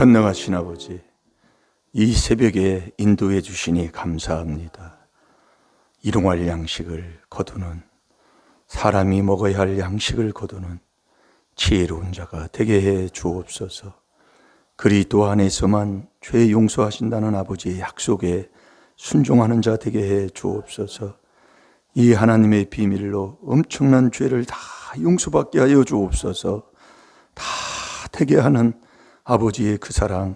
전능하신 아버지, 이 새벽에 인도해 주시니 감사합니다. 일용할 양식을 거두는, 사람이 먹어야 할 양식을 거두는 지혜로운 자가 되게 해 주옵소서. 그리스도 안에서만 죄 용서하신다는 아버지의 약속에 순종하는 자 되게 해 주옵소서. 이 하나님의 비밀로 엄청난 죄를 다 용서받게 하여 주옵소서. 다 되게 하는 아버지의 그 사랑,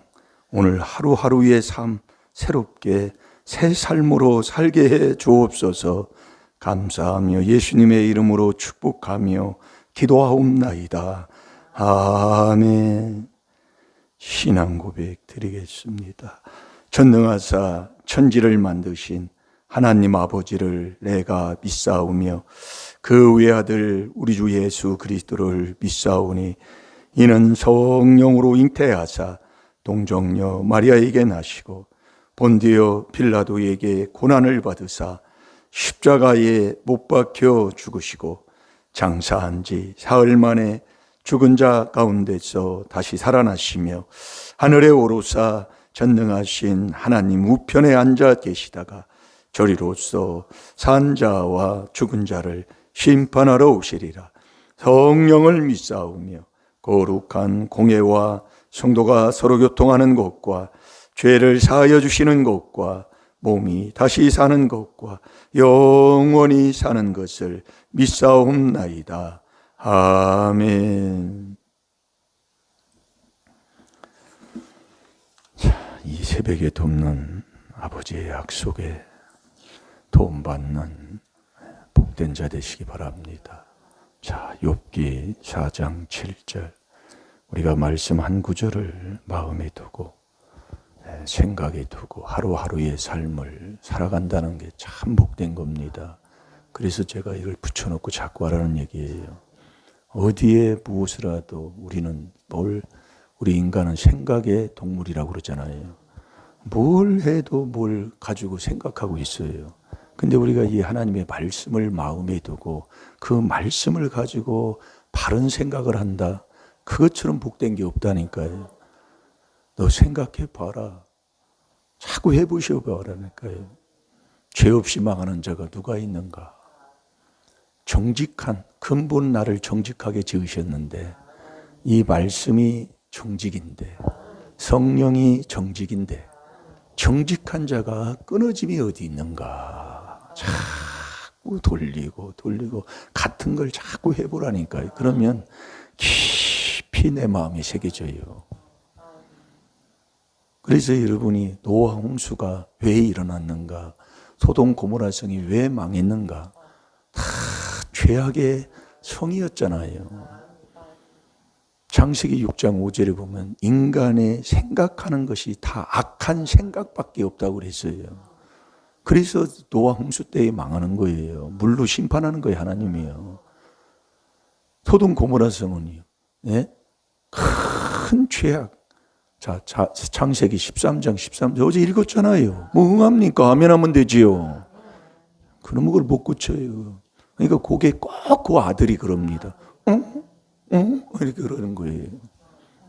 오늘 하루하루의 삶 새롭게 새 삶으로 살게 해 주옵소서. 감사하며 예수님의 이름으로 축복하며 기도하옵나이다. 아멘. 신앙 고백 드리겠습니다. 전능하사 천지를 만드신 하나님 아버지를 내가 믿사오며 그 외아들 우리 주 예수 그리스도를 믿사오니 이는 성령으로 잉태하사 동정녀 마리아에게 나시고 본디오 빌라도에게 고난을 받으사 십자가에 못 박혀 죽으시고 장사한 지 사흘 만에 죽은 자 가운데서 다시 살아나시며 하늘에 오르사 전능하신 하나님 우편에 앉아 계시다가 저리로서 산 자와 죽은 자를 심판하러 오시리라. 성령을 믿사오며 거룩한 공예와 성도가 서로 교통하는 것과 죄를 사하여 주시는 것과 몸이 다시 사는 것과 영원히 사는 것을 믿사옵나이다. 아멘. 자, 이 새벽에 돕는 아버지의 약속에 도움받는 복된 자 되시기 바랍니다. 자, 욥기 4장 7절, 우리가 말씀 한 구절을 마음에 두고 생각에 두고 하루하루의 삶을 살아간다는 게 참 복된 겁니다. 그래서 제가 이걸 붙여놓고 자꾸 하라는 얘기예요. 어디에 무엇을 하도 우리 인간은 생각의 동물이라고 그러잖아요. 뭘 해도 뭘 가지고 생각하고 있어요. 근데 우리가 이 하나님의 말씀을 마음에 두고 그 말씀을 가지고 바른 생각을 한다. 그것처럼 복된 게 없다니까요. 너 생각해 봐라. 자꾸 해보셔 봐라니까요. 죄 없이 망하는 자가 누가 있는가? 정직한, 근본 나를 정직하게 지으셨는데 이 말씀이 정직인데 성령이 정직인데 정직한 자가 끊어짐이 어디 있는가? 자꾸 돌리고 같은 걸 자꾸 해보라니까요. 그러면 깊이 내 마음에 새겨져요. 그래서 여러분이 노아 홍수가 왜 일어났는가? 소돔 고모라 성이 왜 망했는가? 다 죄악의 성이었잖아요. 창세기 6장 5절에 보면 인간의 생각하는 것이 다 악한 생각밖에 없다고 그랬어요. 그래서 노아 홍수 때에 망하는 거예요. 물로 심판하는 거예요, 하나님이요. 소돔 고모라 성은요, 네? 큰 죄악. 자, 창세기 13장 13절 어제 읽었잖아요. 뭐 응합니까? 아멘하면 되지요. 그런 걸 못 고쳐요. 그러니까 그게 꼭 그 아들이 그럽니다. 이렇게 그러는 거예요.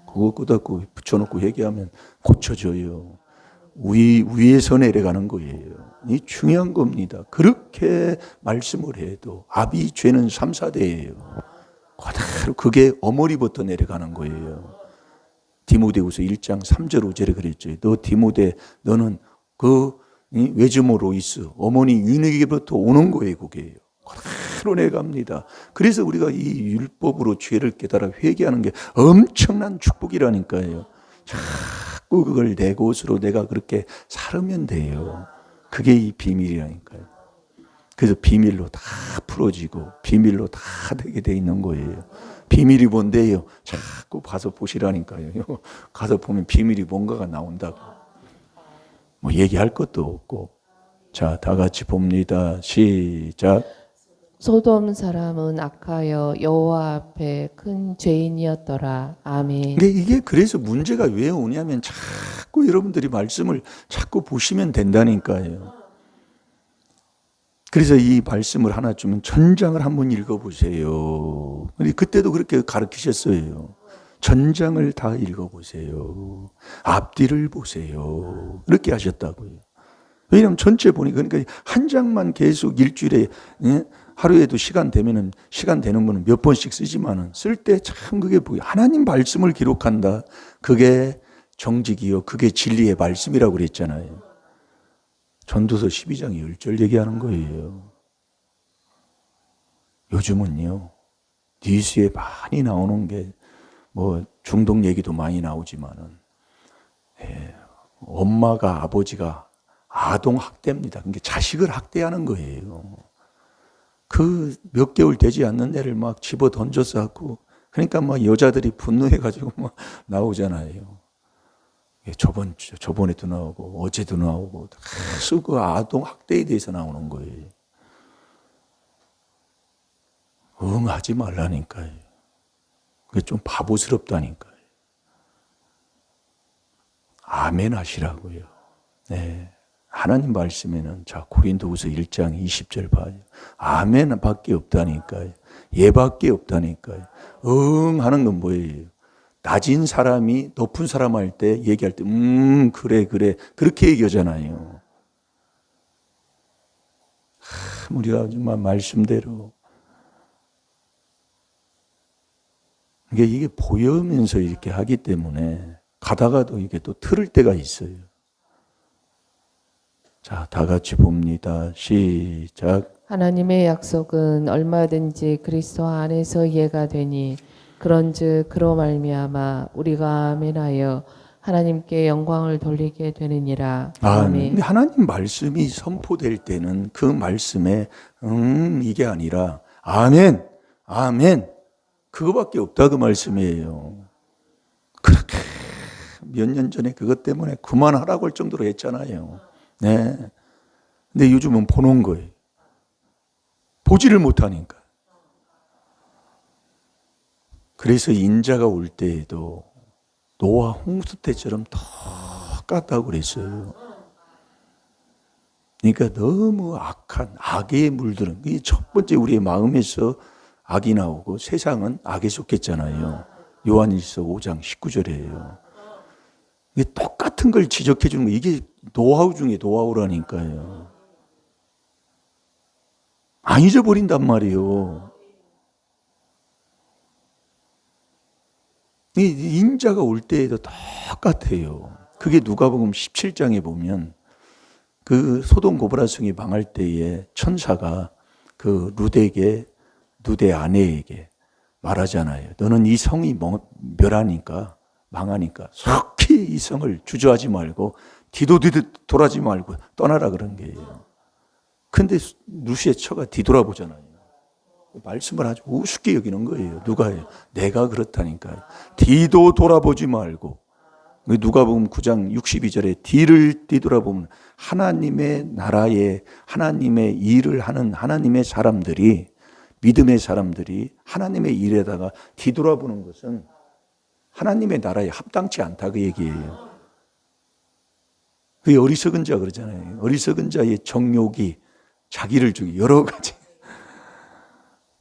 그거 끄닫고 붙여놓고 얘기하면 고쳐져요. 위에서 내려가는 거예요. 이 중요한 겁니다. 그렇게 말씀을 해도 아비 죄는 3, 4대예요. 그대로 그게 어머니부터 내려가는 거예요. 디모데후서 1장 3절 5절에 그랬죠. 너 디모데, 너는 그 외조모 로이스, 어머니 유니에게부터 오는 거예요. 그게요. 그대로 내갑니다. 그래서 우리가 이 율법으로 죄를 깨달아 회개하는 게 엄청난 축복이라니까요. 자꾸 그걸 내 것으로 내가 그렇게 살으면 돼요. 그게 이 비밀이라니까요. 그래서 비밀로 다 풀어지고 비밀로 다 되게 돼 있는 거예요. 비밀이 뭔데요? 자꾸 가서 보시라니까요. 가서 보면 비밀이 뭔가가 나온다고. 뭐 얘기할 것도 없고. 자, 다 같이 봅니다. 시작. 소돔 사람은 악하여 여호와 앞에 큰 죄인이었더라. 아멘. 근데 이게 그래서 문제가 왜 오냐면 자꾸 여러분들이 말씀을 자꾸 보시면 된다니까요. 그래서 이 말씀을 하나 주면 전장을 한번 읽어보세요. 그때도 그렇게 가르치셨어요. 전장을 다 읽어보세요. 앞뒤를 보세요. 이렇게 하셨다고요. 왜냐하면 전체 보니까 그러니까 한 장만 계속 일주일에 하루에도 시간 되면은 시간 되는 분은 몇 번씩 쓰지만은 쓸 때 참 그게 보여. 하나님 말씀을 기록한다. 그게 정직이요. 그게 진리의 말씀이라고 그랬잖아요. 전도서 12장 10절 얘기하는 거예요. 요즘은요. 뉴스에 많이 나오는 게 뭐 중독 얘기도 많이 나오지만은 엄마가 아버지가 아동 학대입니다. 그러니까 자식을 학대하는 거예요. 그 몇 개월 되지 않는 애를 막 집어 던져서 하고 그러니까 막 여자들이 분노해가지고 막 나오잖아요. 저번에도 나오고 어제도 나오고 계속 그 아동 학대에 대해서 나오는 거예요. 응하지 말라니까요. 그게 좀 바보스럽다니까요. 아멘 하시라고요. 네. 하나님 말씀에는 자 고린도후서 1장 20절 봐요. 아멘 밖에 없다니까요. 예밖에 없다니까요. 응 하는 건 뭐예요? 낮은 사람이 높은 사람 할 때 얘기할 때 그래 그렇게 얘기하잖아요. 우리가 정말 말씀대로 이게 보여면서 이렇게 하기 때문에 가다가도 이게 또 틀을 때가 있어요. 자, 다 같이 봅니다. 시작. 하나님의 약속은 얼마든지 그리스도 안에서 이해가 되니 그런즉 그로 말미암아 우리가 아멘하여 하나님께 영광을 돌리게 되느니라. 아멘. 근데 하나님 말씀이 선포될 때는 그 말씀에 이게 아니라 아멘, 아멘 그거밖에 없다 그 말씀이에요. 그렇게 몇 년 전에 그것 때문에 그만하라고 할 정도로 했잖아요. 네. 근데 요즘은 보는 거예요. 보지를 못하니까. 그래서 인자가 올 때에도 노아 홍수 때처럼 똑같다고 그랬어요. 그러니까 너무 악한 악에 물드는 이 첫 번째 우리의 마음에서 악이 나오고 세상은 악에 속했잖아요. 요한일서 5장 19절이에요. 이게 똑같은 걸 지적해 주는 거 이게 노하우 중에 노하우라니까요. 안 잊어버린단 말이에요. 이 인자가 올 때에도 똑같아요. 그게 누가복음 17장에 보면 그 소돔 고모라 성이 망할 때에 천사가 그 루데 아내에게 말하잖아요. 너는 이 성이 멸하니까 망하니까 속히 이 성을 주저하지 말고 뒤돌아지 말고 떠나라 그런 거예요. 근데 루시의 처가 뒤돌아보잖아요. 말씀을 아주 우습게 여기는 거예요. 누가요? 내가 그렇다니까요. 뒤도 돌아보지 말고 누가복음 9장 62절에 뒤를 뒤돌아보면 하나님의 나라에 하나님의 일을 하는 하나님의 사람들이 믿음의 사람들이 하나님의 일에다가 뒤돌아보는 것은 하나님의 나라에 합당치 않다 그 얘기예요. 그게 어리석은 자 그러잖아요. 어리석은 자의 정욕이 자기를 죽이 여러 가지.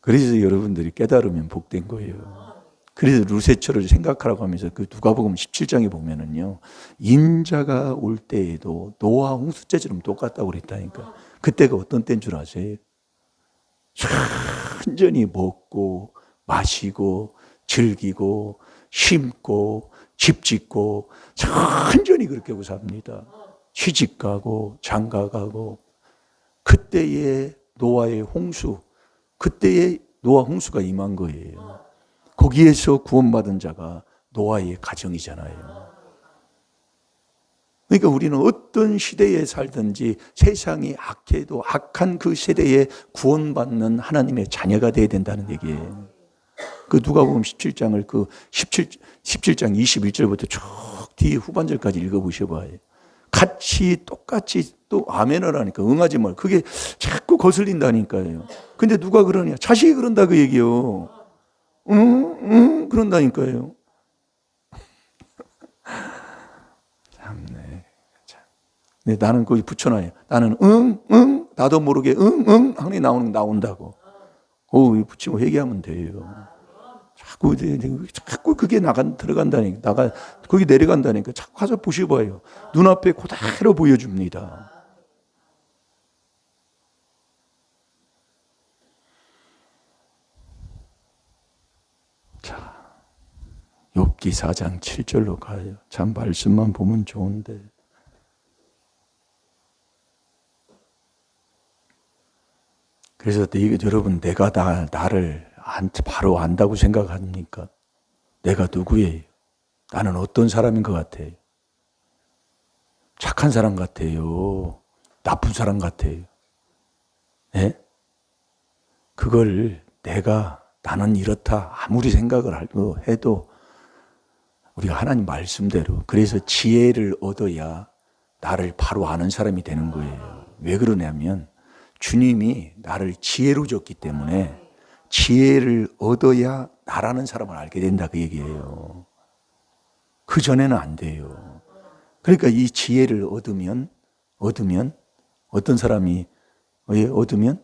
그래서 여러분들이 깨달으면 복된 거예요. 그래서 루세처를 생각하라고 하면서 그 누가복음 17장에 보면은요. 인자가 올 때에도 노아 홍수때처럼 똑같다고 그랬다니까. 그때가 어떤 때인 줄 아세요? 천천히 먹고 마시고 즐기고 심고 집 짓고 천천히 그렇게 하고 삽니다. 시집 가고 장가 가고 그때의 노아의 홍수 그때의 노아 홍수가 임한 거예요. 거기에서 구원받은 자가 노아의 가정이잖아요. 그러니까 우리는 어떤 시대에 살든지 세상이 악해도 악한 그 세대에 구원받는 하나님의 자녀가 되어야 된다는 얘기예요. 그 누가복음 17장을 그 17장 21절부터 쭉 뒤에 후반절까지 읽어보셔봐요. 같이 똑같이 또 아멘을 하니까 응하지 말고 그게 자꾸 거슬린다니까요. 근데 누가 그러냐? 자식이 그런다 그 얘기요. 그런다니까요. 참네. 네, 나는 거기 붙여놔요. 나는 나도 모르게 항상 나온다고. 붙이고 회개하면 돼요. 자꾸 그게 들어간다니까. 거기 내려간다니까. 자꾸 가서 보셔봐요. 눈앞에 그대로 보여줍니다. 자, 욥기 4장 7절로 가요. 참 말씀만 보면 좋은데. 그래서 여러분, 내가 나를 바로 안다고 생각합니까? 내가 누구예요? 나는 어떤 사람인 것 같아요? 착한 사람 같아요? 나쁜 사람 같아요? 예? 그걸 나는 이렇다 아무리 생각을 하고 해도 우리가 하나님 말씀대로, 그래서 지혜를 얻어야 나를 바로 아는 사람이 되는 거예요. 왜 그러냐면 주님이 나를 지혜로 줬기 때문에 지혜를 얻어야 나라는 사람을 알게 된다, 그 얘기예요. 그 전에는 안 돼요. 그러니까 이 지혜를 얻으면 어떤 사람이 얻으면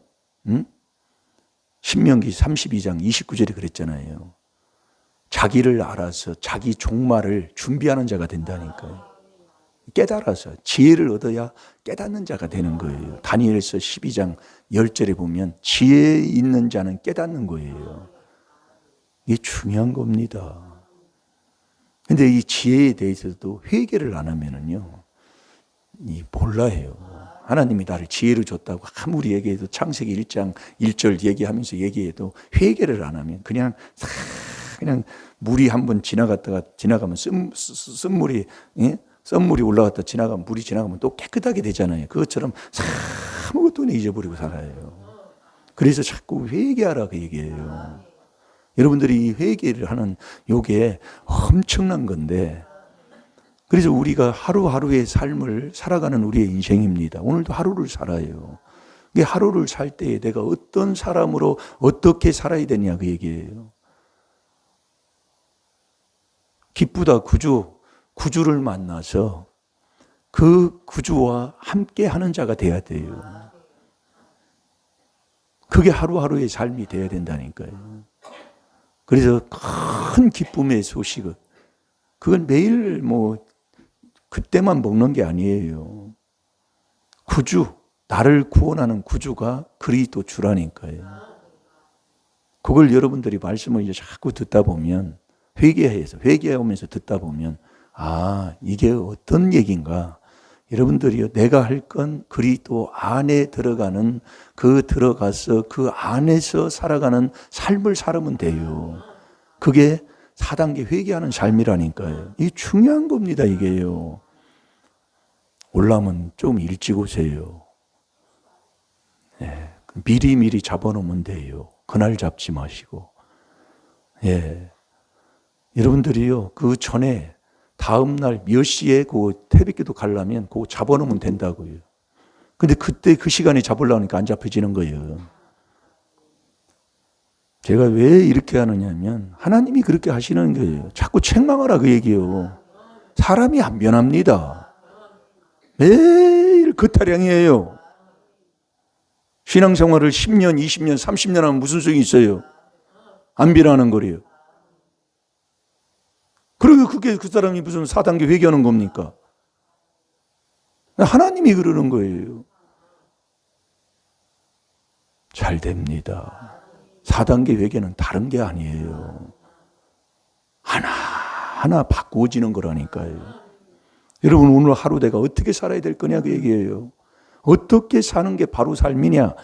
신명기 32장 29절에 그랬잖아요. 자기를 알아서 자기 종말을 준비하는 자가 된다니까요. 깨달아서 지혜를 얻어야 깨닫는 자가 되는 거예요. 다니엘서 12장 10절에 보면 지혜 있는 자는 깨닫는 거예요. 이게 중요한 겁니다. 근데 이 지혜에 대해서도 회개를 안 하면은요, 몰라요. 하나님이 나를 지혜로 줬다고 아무리 얘기해도 창세기 1장 1절 얘기하면서 얘기해도 회개를 안 하면 그냥 물이 한번 지나가면 썰물이 올라갔다 지나가면 물이 지나가면 또 깨끗하게 되잖아요. 그것처럼 아무것도 잊어버리고 살아요. 그래서 자꾸 회개하라 그 얘기예요. 여러분들이 이 회개를 하는 요게 엄청난 건데, 그래서 우리가 하루하루의 삶을 살아가는 우리의 인생입니다. 오늘도 하루를 살아요. 하루를 살 때에 내가 어떤 사람으로 어떻게 살아야 되냐 그 얘기예요. 기쁘다 구주를 만나서 그 구주와 함께 하는 자가 돼야 돼요. 그게 하루하루의 삶이 돼야 된다니까요. 그래서 큰 기쁨의 소식은 그건 매일 그때만 먹는 게 아니에요. 나를 구원하는 구주가 그리스도 주라니까요. 그걸 여러분들이 말씀을 이제 자꾸 듣다 보면 회개하면서 듣다 보면 이게 어떤 얘기인가. 여러분들이요, 내가 할 건 그리스도 안에 들어가서 그 안에서 살아가는 삶을 살면 돼요. 그게 4단계 회개하는 삶이라니까요. 이게 중요한 겁니다, 이게요. 올라면 좀 일찍 오세요. 예, 미리 잡아놓으면 돼요. 그날 잡지 마시고. 예. 여러분들이요, 그 전에 다음 날 몇 시에 그 태백기도 가려면 그거 잡아놓으면 된다고요. 근데 그때 그 시간에 잡으려니까 안 잡혀지는 거예요. 제가 왜 이렇게 하느냐면 하나님이 그렇게 하시는 거예요. 자꾸 책망하라 그 얘기예요. 사람이 안 변합니다. 매일 그 타령이에요. 신앙생활을 10년, 20년, 30년 하면 무슨 소용이 있어요? 안 변하는 거래요. 그리고 그게 그 사람이 무슨 4단계 회개하는 겁니까? 하나님이 그러는 거예요. 잘 됩니다. 4단계 회개는 다른 게 아니에요. 하나하나 바꾸어지는 거라니까요. 여러분, 오늘 하루 내가 어떻게 살아야 될 거냐 그 얘기예요. 어떻게 사는 게 바로 삶이냐?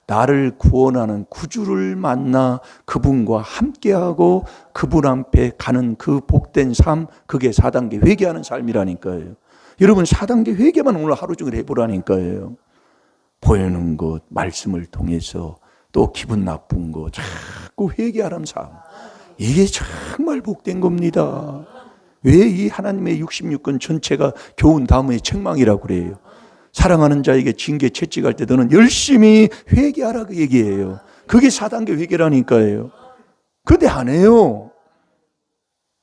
나를 구원하는 구주를 만나 그분과 함께하고 그분 앞에 가는 그 복된 삶, 그게 4단계 회개하는 삶이라니까요. 여러분, 4단계 회개만 오늘 하루 종일 해보라니까요. 보이는 것, 말씀을 통해서 또 기분 나쁜 거 자꾸 회개하는 삶, 이게 정말 복된 겁니다. 왜 이 하나님의 66권 전체가 교훈 다음에 책망이라고 그래요? 사랑하는 자에게 징계 채찍할 때 너는 열심히 회개하라 그 얘기예요. 그게 4단계 회개라니까요. 근데 안 해요.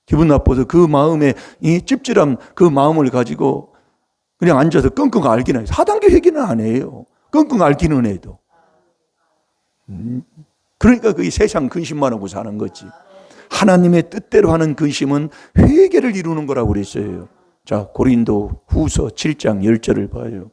기분 나빠서 그 마음에 이 찝찝한 그 마음을 가지고 그냥 앉아서 끙끙 앓기는 해요. 4단계 회개는 안 해요. 끙끙 앓기는 해도. 그러니까 그 세상 근심만 하고 사는 거지. 하나님의 뜻대로 하는 근심은 회개를 이루는 거라고 그랬어요. 자, 고린도 후서 7장 10절을 봐요.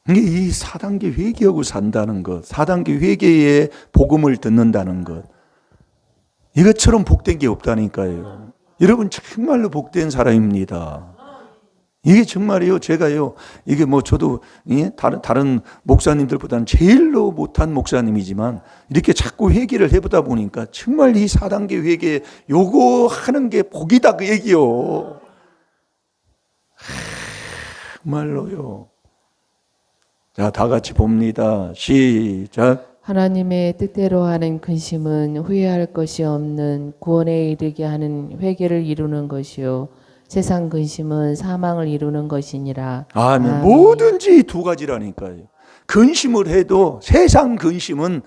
이 4단계 회개하고 산다는 것, 4단계 회개의 복음을 듣는다는 것, 이것처럼 복된 게 없다니까요. 여러분 정말로 복된 사람입니다. 이게 정말이요. 제가요. 이게 뭐 저도 다른 목사님들보다는 제일로 못한 목사님이지만 이렇게 자꾸 회개를 해보다 보니까 정말 이 4단계 회개 요거 하는 게 복이다 그 얘기요. 정말로요. 자, 다 같이 봅니다. 시작. 하나님의 뜻대로 하는 근심은 후회할 것이 없는 구원에 이르게 하는 회개를 이루는 것이요 세상 근심은 사망을 이루는 것이니라. 아멘. 아멘. 뭐든지 두 가지라니까요. 근심을 해도 세상 근심은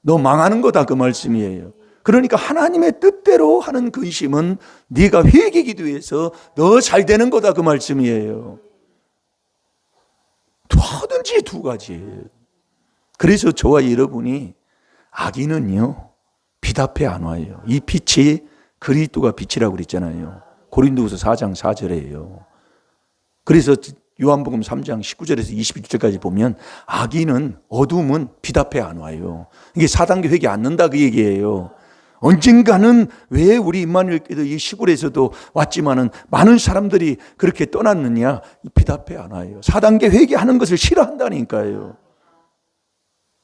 너 망하는 거다 그 말씀이에요. 그러니까 하나님의 뜻대로 하는 근심은 네가 회개 기도해서 너 잘 되는 거다 그 말씀이에요. 뭐든지 두 가지예요. 그래서 저와 여러분이 악인은요 빛 앞에 안 와요. 이 빛이 그리스도가 빛이라고 그랬잖아요. 고린도후서 4장 4절이에요. 그래서 요한복음 3장 19절에서 21절까지 보면 악인은 어둠은 빛 앞에 안 와요. 이게 4단계 회개 안 는다 그 얘기예요. 언젠가는 왜 우리 임마누엘교회도 이 시골에서도 왔지만은 많은 사람들이 그렇게 떠났느냐? 빛 앞에 안 와요. 4단계 회개하는 것을 싫어한다니까요.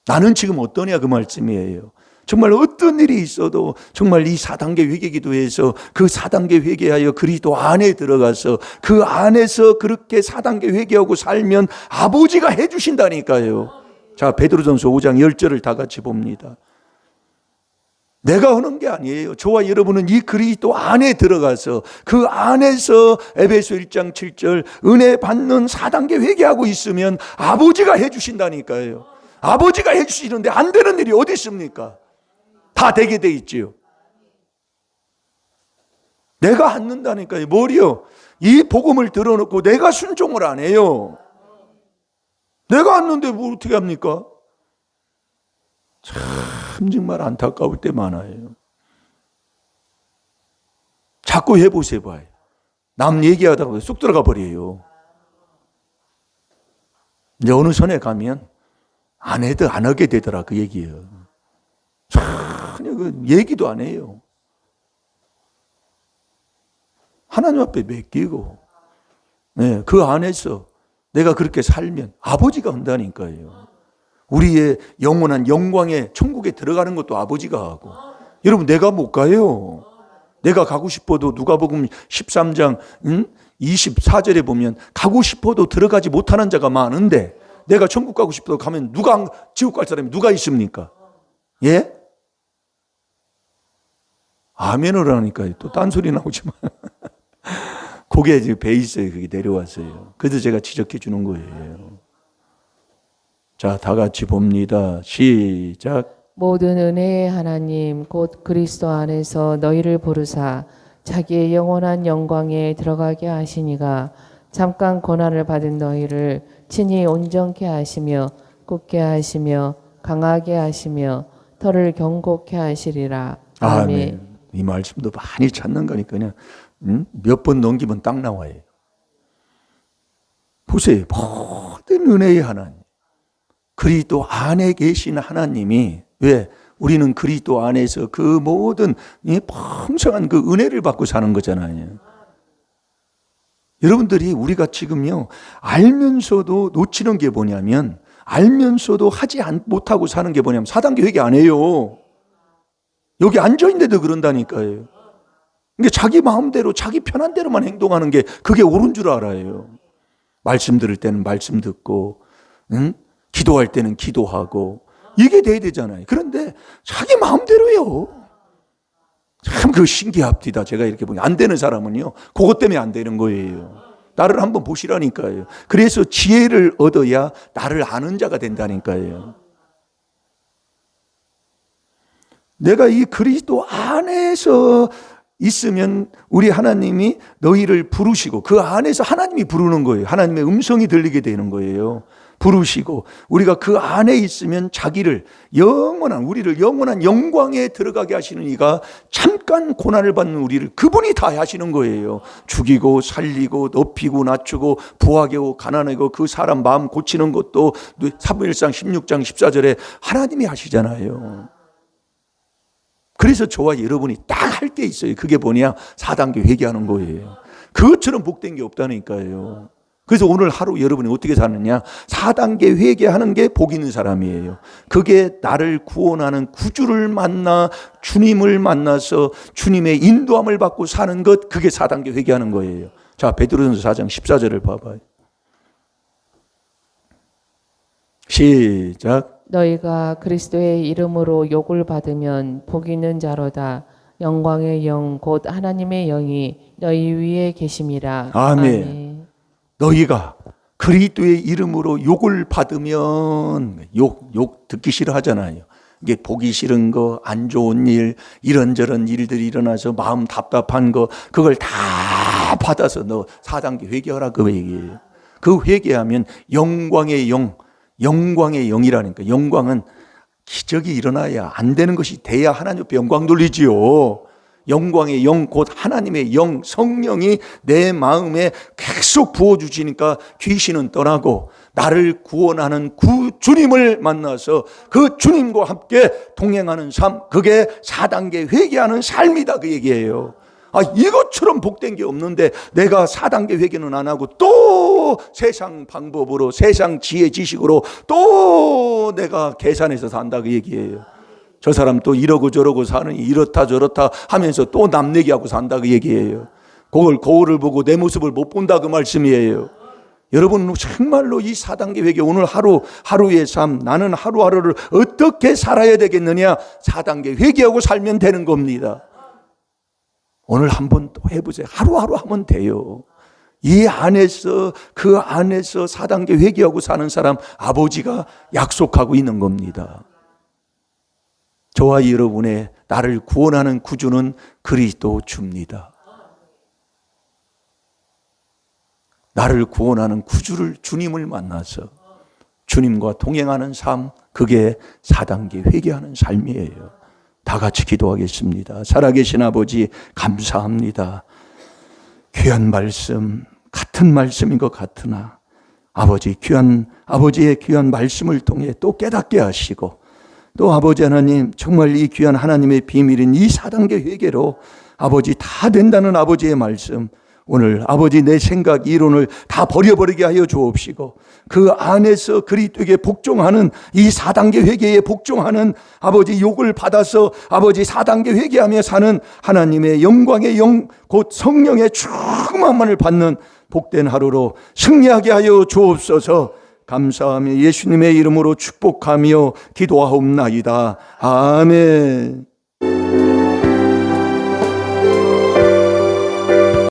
나는 지금 어떠냐 그 말씀이에요. 정말 어떤 일이 있어도 정말 이 4단계 회개 기도에서 그 4단계 회개하여 그리스도 안에 들어가서 그 안에서 그렇게 4단계 회개하고 살면 아버지가 해 주신다니까요. 자, 베드로전서 5장 10절을 다 같이 봅니다. 내가 하는 게 아니에요. 저와 여러분은 이 그리스도 안에 들어가서 그 안에서 에베소 1장 7절 은혜 받는 4단계 회개하고 있으면 아버지가 해 주신다니까요. 아버지가 해 주시는데 안 되는 일이 어디 있습니까? 다 되게 돼 있지요. 내가 앉는다니까요. 뭐리요? 이 복음을 들어놓고 내가 순종을 안 해요. 내가 앉는데 뭐 어떻게 합니까? 참 정말 안타까울 때 많아요. 자꾸 해보세요 봐요. 남 얘기하다가 쑥 들어가 버려요. 이제 어느 선에 가면 안 하게 되더라 그 얘기예요. 전혀 그 얘기도 안 해요. 하나님 앞에 맡기고 네, 그 안에서 내가 그렇게 살면 아버지가 한다니까요. 우리의 영원한 영광의 천국에 들어가는 것도 아버지가 하고. 여러분 내가 못 가요. 내가 가고 싶어도 누가복음 13장 24절에 보면 가고 싶어도 들어가지 못하는 자가 많은데 내가 천국 가고 싶어도 가면 지옥 갈 사람이 누가 있습니까? 예? 아멘을 하니까 또 딴소리 나오지만 그게 지금 배 있어요. 그게 내려왔어요. 그래서 제가 지적해 주는 거예요. 자, 다 같이 봅니다. 시작. 모든 은혜의 하나님 곧 그리스도 안에서 너희를 부르사 자기의 영원한 영광에 들어가게 하시니가 잠깐 고난을 받은 너희를 친히 온전케 하시며 굳게 하시며 강하게 하시며 털을 경고케 하시리라. 아멘. 이 말씀도 많이 찾는 거니까 그냥 몇 번 넘기면 딱 나와요. 보세요. 모든 은혜의 하나님. 그리스도 안에 계신 하나님이 왜? 우리는 그리스도 안에서 그 모든 풍성한 그 은혜를 받고 사는 거잖아요. 여러분들이 우리가 지금요 알면서도 놓치는 게 뭐냐면 알면서도 하지 못하고 사는 게 뭐냐면 4단계 회개 안 해요. 여기 앉아있는데도 그런다니까요. 그러니까 자기 마음대로 자기 편한 대로만 행동하는 게 그게 옳은 줄 알아요. 말씀 들을 때는 말씀 듣고 기도할 때는 기도하고 이게 돼야 되잖아요. 그런데 자기 마음대로요. 참 그 신기합니다. 제가 이렇게 보니 안 되는 사람은요. 그것 때문에 안 되는 거예요. 나를 한번 보시라니까요. 그래서 지혜를 얻어야 나를 아는 자가 된다니까요. 내가 이 그리스도 안에서 있으면 우리 하나님이 너희를 부르시고 그 안에서 하나님이 부르는 거예요. 하나님의 음성이 들리게 되는 거예요. 부르시고 우리가 그 안에 있으면 자기를 우리를 영원한 영광에 들어가게 하시는 이가 잠깐 고난을 받는 우리를 그분이 다 하시는 거예요. 죽이고 살리고 높이고 낮추고 부하게 하고 가난하고 그 사람 마음 고치는 것도 사무엘상 16장 14절에 하나님이 하시잖아요. 그래서 저와 여러분이 딱 할 게 있어요. 그게 뭐냐? 4단계 회개하는 거예요. 그것처럼 복된 게 없다니까요. 그래서 오늘 하루 여러분이 어떻게 사느냐? 4단계 회개하는 게 복 있는 사람이에요. 그게 나를 구원하는 구주를 만나 주님을 만나서 주님의 인도함을 받고 사는 것, 그게 4단계 회개하는 거예요. 자, 베드로전서 4장 14절을 봐봐요. 시작. 너희가 그리스도의 이름으로 욕을 받으면 복 있는 자로다. 영광의 영 곧 하나님의 영이 너희 위에 계심이라. 아멘. 너희가 그리스도의 이름으로 욕을 받으면 욕 듣기 싫어하잖아요. 이게 보기 싫은 거, 안 좋은 일, 이런저런 일들이 일어나서 마음 답답한 거, 그걸 다 받아서 너 4단계 회개하라 그 얘기예요. 그 회개하면 영광의 영이라니까. 영광은 기적이 일어나야 안 되는 것이 돼야 하나님 앞에 영광 돌리지요. 영광의 영, 곧 하나님의 영, 성령이 내 마음에 계속 부어주시니까 귀신은 떠나고 나를 구원하는 주님을 만나서 그 주님과 함께 동행하는 삶, 그게 4단계 회개하는 삶이다 그 얘기예요. 이것처럼 복된 게 없는데 내가 4단계 회개는 안 하고 또 세상 방법으로, 세상 지혜 지식으로 또 내가 계산해서 산다 그 얘기예요. 저 사람 또 이러고 저러고 사느니 이렇다 저렇다 하면서 또 남 얘기하고 산다 그 얘기예요. 거울을 보고 내 모습을 못 본다 그 말씀이에요. 여러분 정말로 이 4단계 회개, 오늘 하루의 삶, 나는 하루하루를 어떻게 살아야 되겠느냐, 4단계 회개하고 살면 되는 겁니다. 오늘 한번 또 해보세요. 하루하루 하면 돼요. 이 안에서, 그 안에서 4단계 회개하고 사는 사람 아버지가 약속하고 있는 겁니다. 저와 여러분의 나를 구원하는 구주는 그리스도 주입니다. 나를 구원하는 구주를, 주님을 만나서 주님과 동행하는 삶, 그게 4단계 회개하는 삶이에요. 다 같이 기도하겠습니다. 살아계신 아버지 감사합니다. 귀한 말씀, 같은 말씀인 것 같으나 아버지의 귀한 말씀을 통해 또 깨닫게 하시고, 또 아버지 하나님 정말 이 귀한 하나님의 비밀인 이 4단계 회개로 아버지 다 된다는 아버지의 말씀, 오늘 아버지 내 생각 이론을 다 버려버리게 하여 주옵시고, 그 안에서 그리스도에게 복종하는 이 4단계 회개에 복종하는 아버지 욕을 받아서 아버지 4단계 회개하며 사는 하나님의 영광의 영, 곧 성령의 충만만을 받는 복된 하루로 승리하게 하여 주옵소서. 감사하며 예수님의 이름으로 축복하며 기도하옵나이다. 아멘.